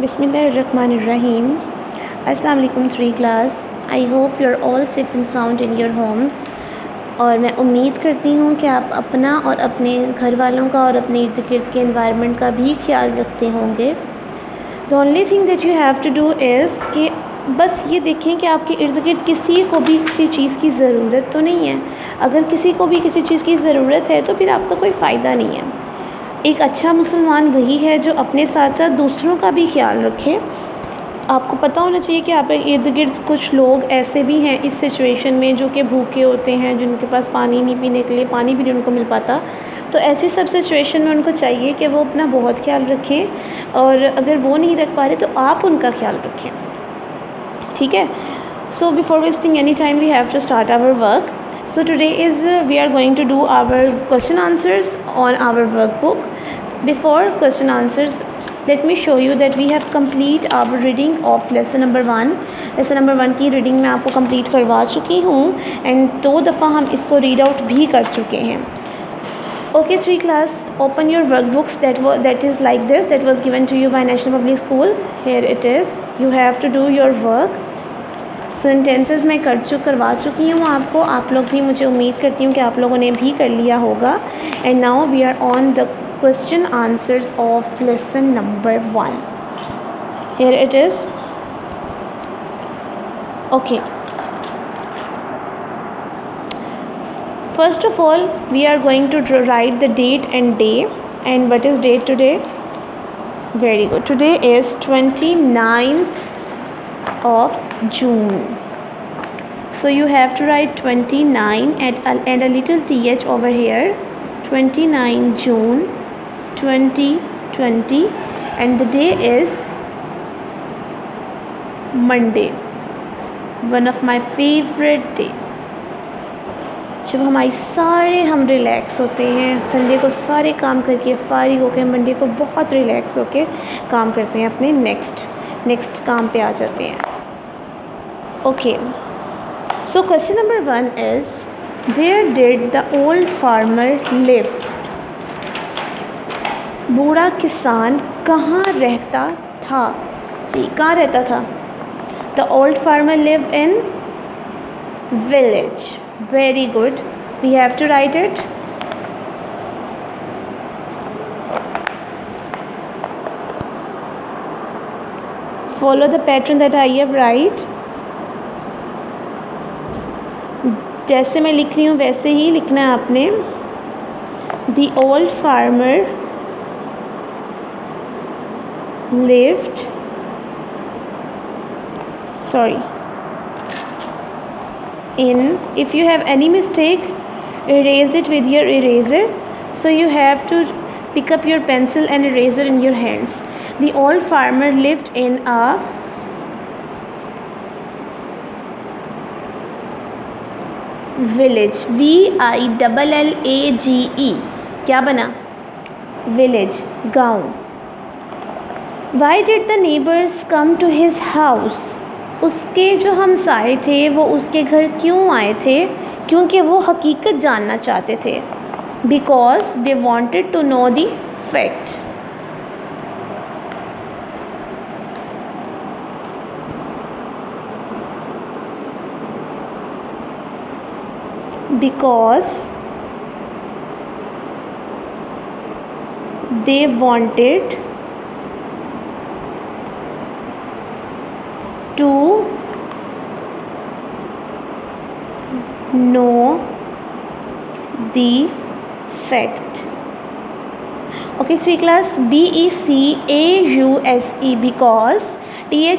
Bismillahirrahmanirrahim. Assalamu alaikum 3 class. I hope you're all safe and sound in your homes. और मैं उम्मीद करती हूँ कि आप अपना और अपने घर वालों का और अपने इर्द गिर्द के एनवायरनमेंट का भी ख्याल रखते होंगे. The only thing that you have to do is कि बस ये देखें कि आपके इर्द गिर्द किसी को भी किसी चीज़ की ज़रूरत तो नहीं है. अगर किसी को भी किसी चीज़ की ज़रूरत है तो फिर आपका कोई फ़ायदा नहीं है. एक अच्छा मुसलमान वही है जो अपने साथ साथ दूसरों का भी ख्याल रखे. आपको पता होना चाहिए कि आप इर्द गिर्द कुछ लोग ऐसे भी हैं इस सिचुएशन में जो कि भूखे होते हैं, जिनके पास पानी नहीं पीने के लिए पानी भी नहीं उनको मिल पाता. तो ऐसी सब सिचुएशन में उनको चाहिए कि वो अपना बहुत ख्याल रखें, और अगर वो नहीं रख पा रहे तो आप उनका ख्याल रखें. ठीक है. So before wasting any time we have to start our work. So today is we are going to do our question answers on our workbook. Before question answers, let me show you that we have complete our reading of lesson number 1. lesson number 1 की reading मैं आपको complete करवा चुकी हूँ and 2 दफ़ा हम इसको read out भी कर चुके हैं. Okay 3 class, open your workbooks that is like this, that was given to you by National Public School. Here it is. You have to do your work. Sentences मैं करवा चुकी हूँ आपको. आप लोग भी, मुझे उम्मीद करती हूँ कि आप लोगों ने भी कर लिया होगा. And now we are on the question answers of lesson number 1. Here it is. Okay, first of all we are going to write the date and day. And what is date today? Very good. Today is 29th of June. So you have to write 29 and a little th over here. 29 June 2020, and the day is Monday. One of my favorite day. जब हम relax होते हैं, Sunday को सारे काम करके फारिग होकर मंडे को बहुत रिलैक्स होकर काम करते हैं, अपने नेक्स्ट काम पे आ जाते हैं. Okay, so question number 1 is, where did the old farmer live? बूढ़ा किसान कहाँ रहता था? जी, कहाँ रहता था? The old farmer live in village. Very good. We have to write it. Follow the pattern that I have write. जैसे मैं लिख रही हूँ वैसे ही लिखना है आपने. The old farmer lived, in, if you have any mistake, erase it with your eraser. So you have to pick up your pencil and eraser in your hands. The old farmer lived in a village. VILLAGE. क्या बना? Village, गाँव. Why did the neighbors come to his house? उसके जो हमसाए थे वो उसके घर क्यों आए थे? क्योंकि वो हकीकत जानना चाहते थे. Because they wanted to know the fact. Because they wanted to know the fact. Okay 3 class, BECAUSE, because THEY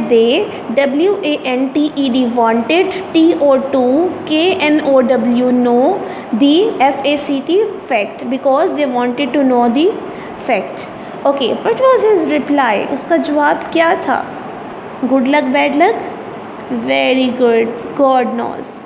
they, WANTED wanted, TO2 KNOW know, the FACT fact, because they wanted to know the fact. Okay, what was his reply? उसका जवाब क्या था? Good luck, bad luck? Very good. God knows.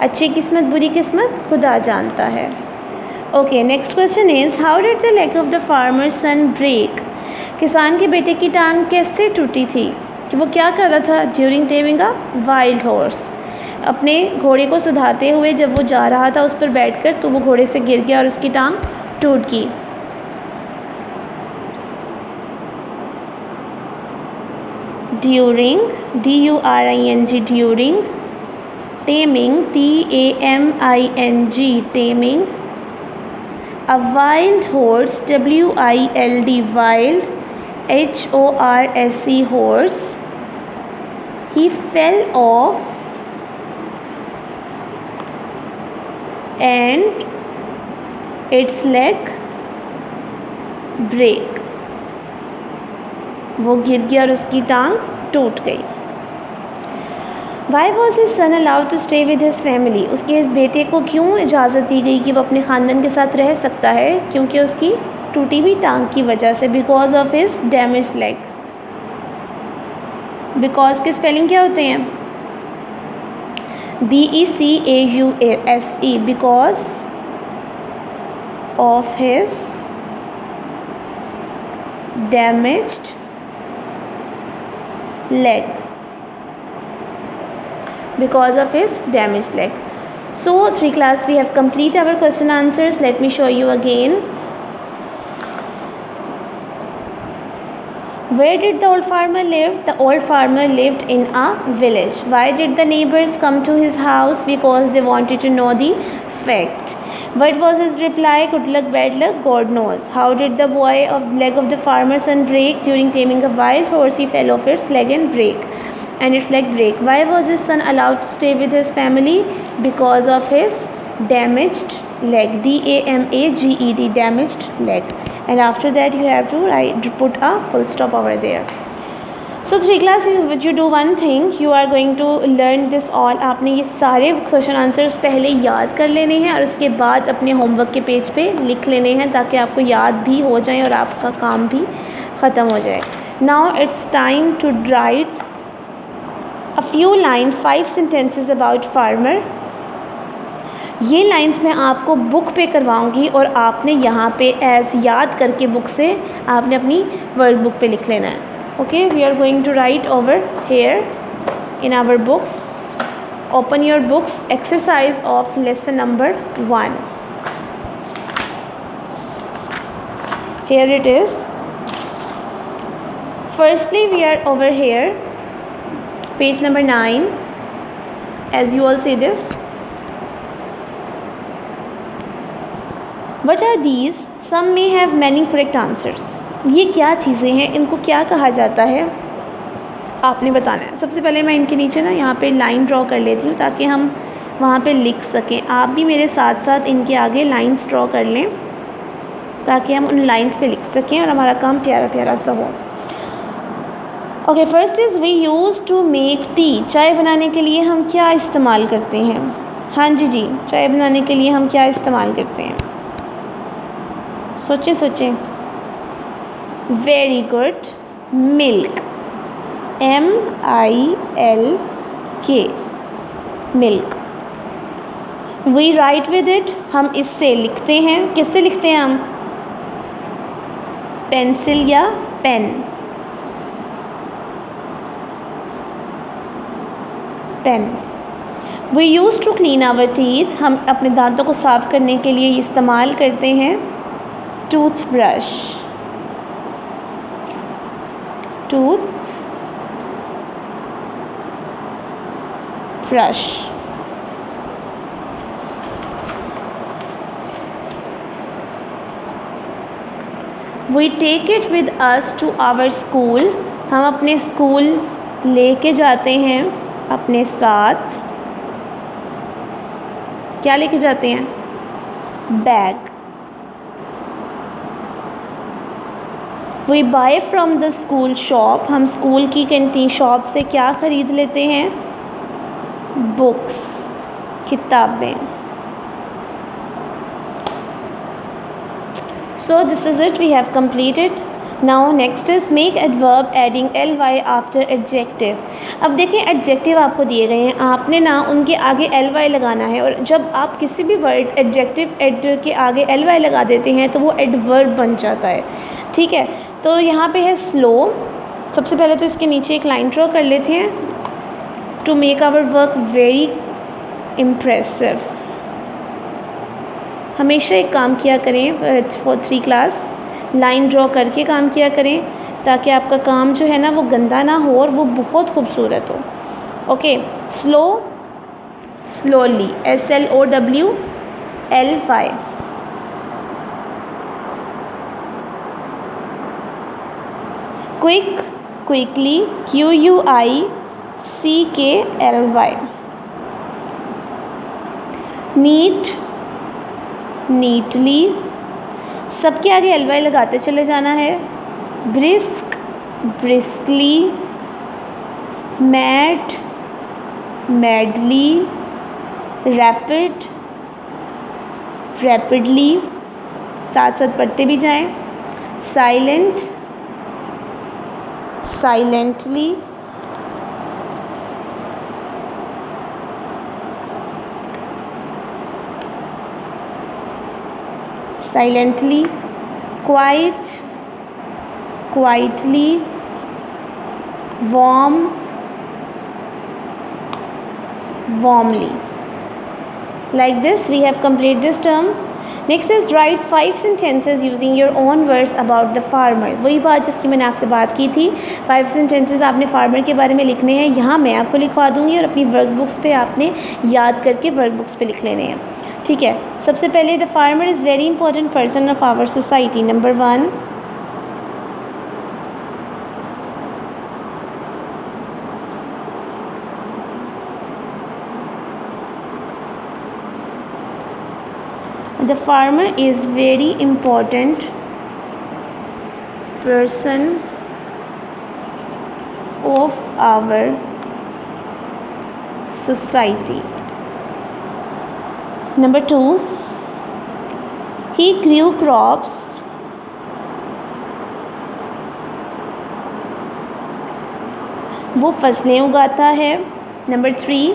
अच्छी किस्मत बुरी किस्मत खुदा जानता है. Okay, next question is how did the leg of the farmer son break? किसान के बेटे की टांग कैसे टूटी थी? कि वो क्या कर रहा था? ड्यूरिंग टेमिंग अ वाइल्ड हॉर्स, अपने घोड़े को सुधारते हुए जब वो जा रहा था उस पर बैठकर, तो वो घोड़े से गिर गया और उसकी टांग टूट गई। During, DURING, during, taming, TAMING, taming, a wild horse, WILD, wild, HORSE, horse, he fell off and its leg break, वो गिर गया और उसकी टांग टूट गई। Why was his son allowed to stay with his family? उसके बेटे को क्यों इजाज़त दी गई कि वो अपने ख़ानदान के साथ रह सकता है? क्योंकि उसकी टूटी हुई टांग की वजह से, because of his damage leg. Because के स्पेलिंग क्या होते हैं? BECAUSE, because of his damaged leg, because of his damaged leg. So 3 class, we have complete our question answers. Let me show you again. Where did the old farmer live? The old farmer lived in a village. Why did the neighbors come to his house? Because they wanted to know the fact. What was his reply? Good luck, bad luck, God knows. How did the leg of the farmer's son break? During taming a wild horse, he fell off its leg and its leg break. Why was his son allowed to stay with his family? Because of his damaged leg, DAMAGED, damaged leg. And after that you have to put a full stop over there. So 3 class, you do one thing, you are going to learn this all. आपने ये सारे question answers पहले याद कर लेने हैं और उसके बाद अपने होमवर्क के पेज पे लिख लेने हैं, ताकि आपको याद भी हो जाए और आपका काम भी ख़त्म हो जाए. Now it's time to write a few lines, 5 sentences about farmer. ये लाइंस मैं आपको बुक पे करवाऊँगी और आपने यहाँ पे एज याद करके बुक से आपने अपनी वर्ड बुक पे लिख लेना है. Okay, we are going to write over here in our books. Open your books. Exercise of lesson number 1. Here it is. Firstly, we are over here, page number 9, as you all see this. What are these? Some may have many correct answers. ये क्या चीज़ें हैं, इनको क्या कहा जाता है, आपने बताना है. सबसे पहले मैं इनके नीचे ना यहाँ पे लाइन ड्रॉ कर लेती हूँ ताकि हम वहाँ पे लिख सकें. आप भी मेरे साथ साथ इनके आगे लाइंस ड्रॉ कर लें ताकि हम उन लाइंस पे लिख सकें और हमारा काम प्यारा प्यारा सा हो. Okay, first is we use to make tea. चाय बनाने के लिए हम क्या इस्तेमाल करते हैं? हाँ जी, चाय बनाने के लिए हम क्या इस्तेमाल करते हैं? सोचें. Very good. Milk, MILK, milk. We write with it. हम इससे लिखते हैं. किससे लिखते हैं हम? पेंसिल या pen. We use to clean our teeth. हम अपने दांतों को साफ़ करने के लिए इस्तेमाल करते हैं toothbrush. We take it with us to our school. हम अपने स्कूल लेके जाते हैं अपने साथ. क्या लेके जाते हैं? Bag. We buy from the school shop. हम स्कूल की कैंटीन शॉप से क्या ख़रीद लेते हैं? बुक्स, किताबें. So this is it, we have completed. Now next is make adverb adding ly after adjective. अब देखें एडजेक्टिव आपको दिए गए हैं, आपने ना उनके आगे ly लगाना है, और जब आप किसी भी वर्ड एडजेक्टिव एड के आगे ly लगा देते हैं तो वो एडवर्ब बन जाता है। ठीक है, तो यहाँ पे है स्लो। सबसे पहले तो इसके नीचे एक लाइन ड्रॉ कर लेते हैं। To make our work very impressive. हमेशा एक काम किया करें फॉर 3 क्लास, लाइन ड्रॉ करके काम किया करें ताकि आपका काम जो है ना वो गंदा ना हो और वो बहुत खूबसूरत हो। Okay, slow, slowly, SLOWLY। Quick, quickly, QUICKLY। Neat, neatly, सबके आगे ly लगाते चले जाना है। Brisk, briskly, mad, madly, rapid, rapidly, साथ साथ पढ़ते भी जाएं। Silent, silently, silently, quiet, quietly, warm, warmly. Like this we have completed this term. Next is write 5 sentences using your own words about the farmer. वही बात जिसकी मैंने आपसे बात की थी। 5 sentences आपने फार्मर के बारे में लिखने हैं। यहाँ मैं आपको लिखवा दूँगी और अपनी वर्कबुक्स पे आपने याद करके वर्कबुक्स पे लिख लेने हैं। ठीक है, सबसे पहले the farmer is very important person of our society. Number 1, the farmer is very important person of our society. Number 2, he grew crops वो फसलें उगाता है। Number 3,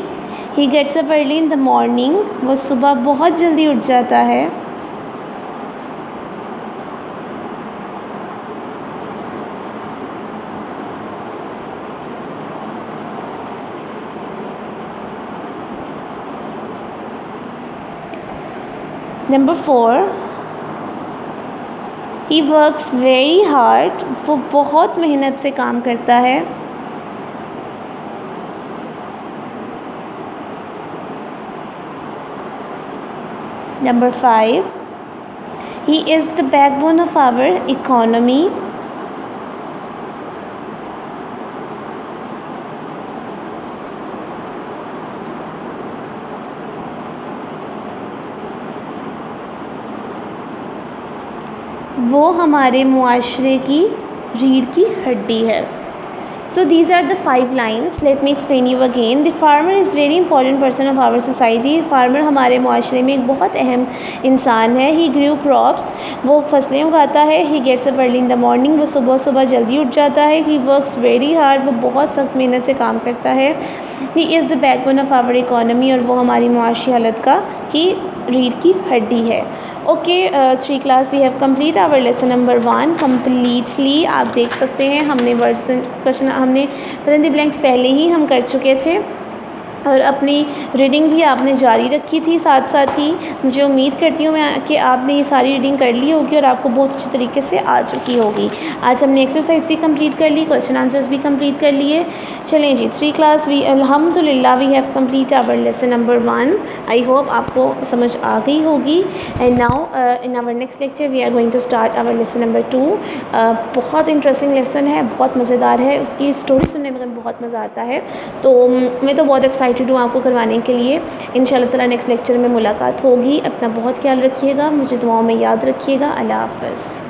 he gets up early in the morning, वो सुबह बहुत जल्दी उठ जाता है। Number 4, he works very hard, वो बहुत मेहनत से काम करता है। Number 5, he is the backbone of our economy. वो हमारे मुआशरे की रीढ़ की हड्डी है। So these are the 5 lines. Let me explain you again. The farmer is very important person of our society. Farmer हमारे मुआशरे में एक बहुत अहम इंसान है। He grew crops, वो फसलें उगाता है। He gets up early in the morning, वो सुबह सुबह जल्दी उठ जाता है। He works very hard, वो बहुत सख्त मेहनत से काम करता है। He is the backbone of our economy, और वो हमारी मुआशी हालत का की रीढ़ की हड्डी है। Okay, 3 class we have complete our lesson number 1 completely. आप देख सकते हैं हमने वर्ड्स क्वेश्चन हमने फिल इन द ब्लैंक्स पहले ही हम कर चुके थे, और अपनी रीडिंग भी आपने जारी रखी थी साथ साथ ही। मुझे उम्मीद करती हूँ मैं कि आपने ये सारी रीडिंग कर ली होगी और आपको बहुत अच्छी तरीके से आ चुकी होगी। आज हमने एक्सरसाइज भी कंप्लीट कर ली, क्वेश्चन आंसर्स भी कंप्लीट कर लिए। चलें जी, 3 क्लास वी अल्हम्दुलिल्लाह we have complete our lesson number 1। I hope आपको समझ आ गई होगी। And now in our next lecture we are going to start our lesson number 2। बहुत इंटरेस्टिंग लेसन है, बहुत मज़ेदार है, उसकी स्टोरी सुनने में बहुत मज़ा आता है। तो मैं तो बहुत एक्साइटेड हूँ आपको करवाने के लिए। इंशाल्लाह ताला नेक्स्ट लेक्चर में मुलाकात होगी। अपना बहुत ख्याल रखिएगा, मुझे दुआओं में याद रखिएगा। अल्लाह हाफ़िज़।